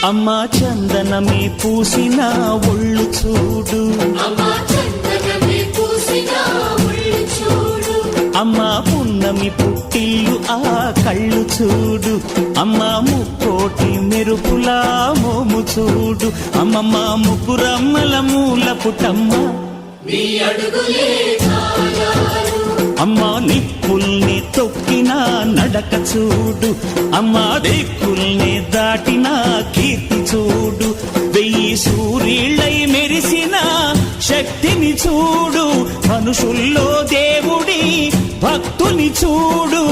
అమ్మా చందనమే పూసిన ఒళ్ళు చూడు, అమ్మా పున్నమి పుట్టిల్లు ఆ కళ్ళు చూడు, అమ్మా ముక్కోటి మెరుపులా మోము చూడు, అమ్మమ్మ ముగ్గురమ్మల మూల పుటమ్మ అమ్మా నిప్పుల్ని తొక్కిన నడక చూడు, అమ్మా దిక్కుల్ని దాటిన కీర్తి చూడు, 1000 సూర్యుళ్ళై మెరిసిన శక్తిని చూడు, మనుషుల్లో దేవుడి భక్తుని చూడు.